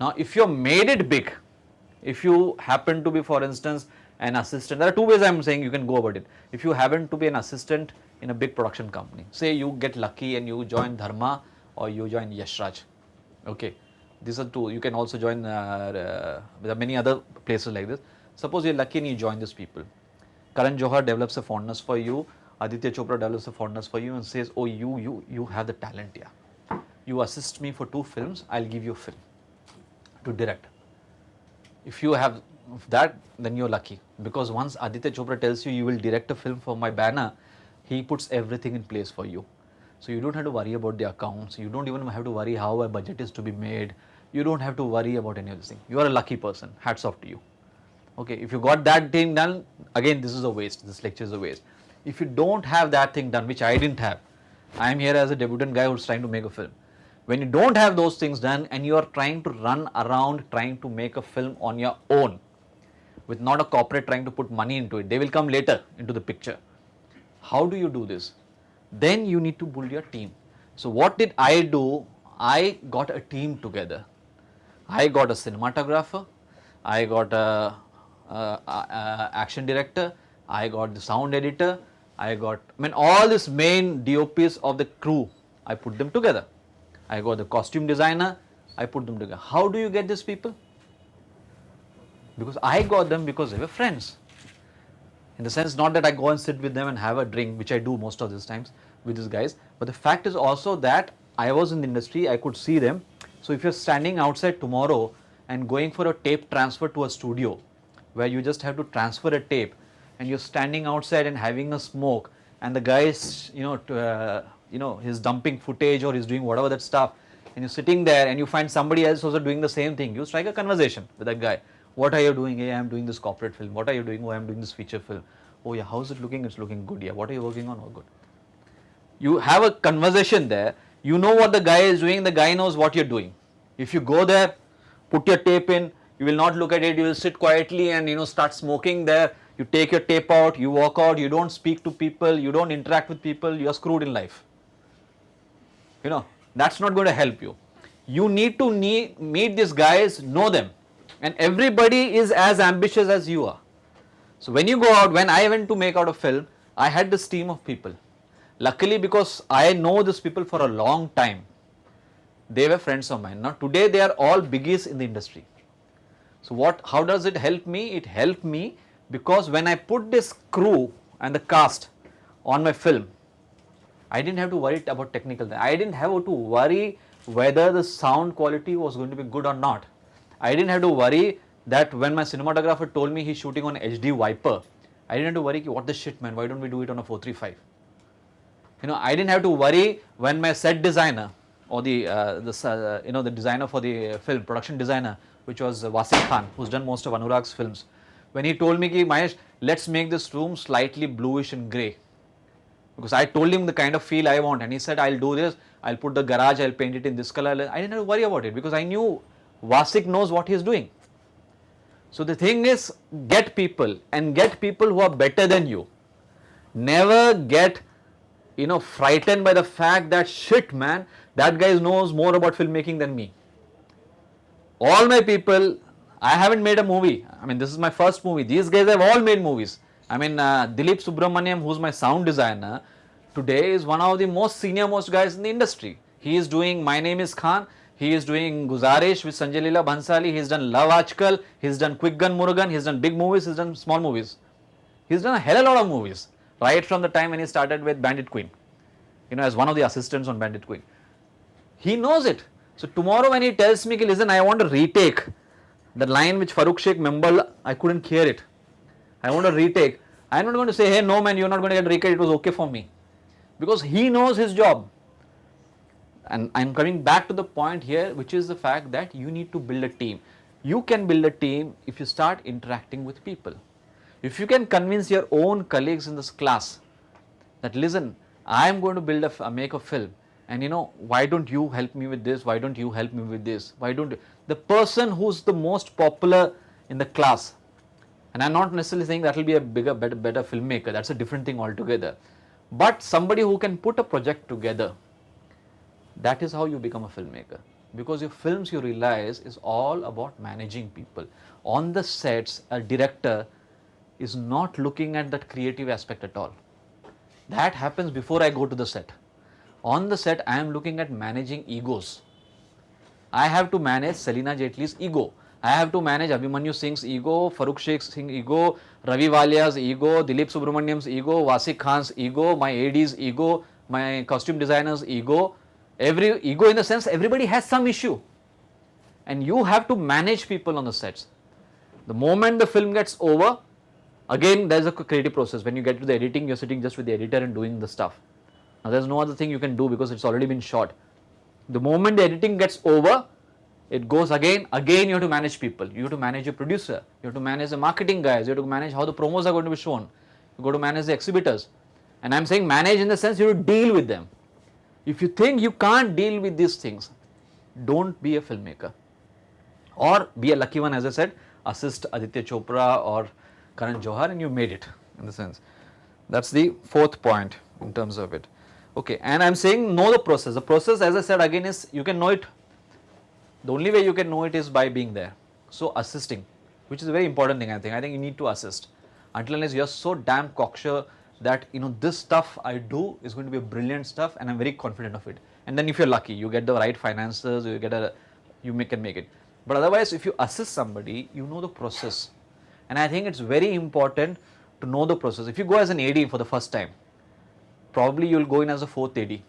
Now, if you made it big, if you happen to be, for instance, an assistant, there are two ways I am saying you can go about it. If you happen to be an assistant in a big production company, say you get lucky and you join Dharma or you join Yashraj, okay, these are two. You can also join, there are many other places like this. Suppose you're lucky and you join these people. Karan Johar develops a fondness for you, Aditya Chopra develops a fondness for you and says, oh, you have the talent, yeah. You assist me for 2 films, I'll give you a film to direct. If you have that, then you're lucky, because once Aditya Chopra tells you will direct a film for my banner, he puts everything in place for you. So you don't have to worry about the accounts, you don't even have to worry how a budget is to be made, you don't have to worry about any of this thing. You are a lucky person, hats off to you. Okay, if you got that thing done, again this is a waste, this lecture is a waste. If you don't have that thing done, which I didn't have, I am here as a debutant guy who's trying to make a film. When you don't have those things done and you are trying to run around trying to make a film on your own, with not a corporate trying to put money into it, they will come later into the picture. How do you do this? Then you need to build your team. So what did I do? I got a team together. I got a cinematographer, I got a action director, I got the sound editor, all these main DOPs of the crew, I put them together. I got the costume designer, I put them together. How do you get these people? Because I got them because they were friends. In the sense, not that I go and sit with them and have a drink, which I do most of these times with these guys, but the fact is also that I was in the industry, I could see them. So if you're standing outside tomorrow and going for a tape transfer to a studio, where you just have to transfer a tape, and you're standing outside and having a smoke, and the guy is, he's dumping footage or he's doing whatever that stuff, and you're sitting there and you find somebody else also doing the same thing, you strike a conversation with that guy. What are you doing? Hey, I'm doing this corporate film. What are you doing? Oh, I'm doing this feature film. Oh yeah, how's it looking? It's looking good. Yeah, what are you working on? Oh, good. You have a conversation there. You know what the guy is doing. The guy knows what you're doing. If you go there, put your tape in, you will not look at it. You will sit quietly and start smoking there. You take your tape out. You walk out. You don't speak to people. You don't interact with people. You are screwed in life. That's not going to help you. You need to meet these guys, know them. And everybody is as ambitious as you are. So when you go out, when I went to make out a film, I had this team of people. Luckily, because I know these people for a long time, they were friends of mine. Now today they are all biggies in the industry. So how does it help me? It helped me because when I put this crew and the cast on my film, I didn't have to worry about technical things. I didn't have to worry whether the sound quality was going to be good or not. I didn't have to worry that when my cinematographer told me he's shooting on HD Viper, I didn't have to worry, what the shit man, why don't we do it on a 435? I didn't have to worry when my set designer or the designer for the film, production designer, which was Wasik Khan, who's done most of Anurag's films, when he told me, Mahesh, let's make this room slightly bluish and grey. Because I told him the kind of feel I want and he said, I'll do this, I'll put the garage, I'll paint it in this color. I didn't have to worry about it because I knew Wasik knows what he's doing. So the thing is, get people and get people who are better than you. Never get frightened by the fact that shit man, that guy knows more about filmmaking than me. All my people, I haven't made a movie. This is my first movie. These guys have all made movies. Dilip Subramaniam, who's my sound designer, today is one of the most senior most guys in the industry. He is doing My Name is Khan. He is doing Guzarish with Sanjay Leela Bhansali. He's done Love Aajkal. He's done Quick Gun Murugan. He's done big movies. He's done small movies. He's done a hell of a lot of movies. Right from the time when he started with Bandit Queen. As one of the assistants on Bandit Queen. He knows it. So tomorrow when he tells me, listen, I want to retake the line which Farooq Sheikh Membal, I couldn't hear it. I want to retake. I'm not going to say, hey, no man, you're not going to get retake. It was okay for me. Because he knows his job. And I'm coming back to the point here, which is the fact that you need to build a team. You can build a team if you start interacting with people. If you can convince your own colleagues in this class that, listen, I'm going to make a film, and why don't you help me with this? Why don't you help me with this? Why don't you? The person who's the most popular in the class, and I'm not necessarily saying that will be a bigger, better filmmaker. That's a different thing altogether. But somebody who can put a project together. That is how you become a filmmaker. because your films, you realize, is all about managing people. On the sets, a director is not looking at that creative aspect at all. That happens before I go to the set. On the set, I am looking at managing egos. I have to manage Selina Jetli's ego. I have to manage Abhimanyu Singh's ego, Farooq Sheikh's ego, Ravi Walia's ego, Dilip Subramaniam's ego, Wasik Khan's ego, my AD's ego, my costume designer's ego. Every ego, in the sense, everybody has some issue. And you have to manage people on the sets. The moment the film gets over, again there's a creative process. When you get to the editing, you're sitting just with the editor and doing the stuff. Now there's no other thing you can do because it's already been shot. The moment the editing gets over, it goes again you have to manage people. You have to manage your producer, you have to manage the marketing guys, you have to manage how the promos are going to be shown, you got to manage the exhibitors. And I'm saying manage in the sense you have to deal with them. If you think you can't deal with these things, don't be a filmmaker. Or be a lucky one, as I said, assist Aditya Chopra or Karan Johar and you made it, in the sense. That's the fourth point in terms of it. Okay, and I'm saying know the process. The process, as I said again, is you can know it. The only way you can know it is by being there. So assisting, which is a very important thing, I think. I think you need to assist. Until unless you're so damn cocksure that, you know, this stuff I do is going to be brilliant stuff and I'm very confident of it. And then if you're lucky, you get the right finances, you can make it. But otherwise, if you assist somebody, you know the process. And I think it's very important to know the process. If you go as an AD for the first time, probably you'll go in as a fourth AD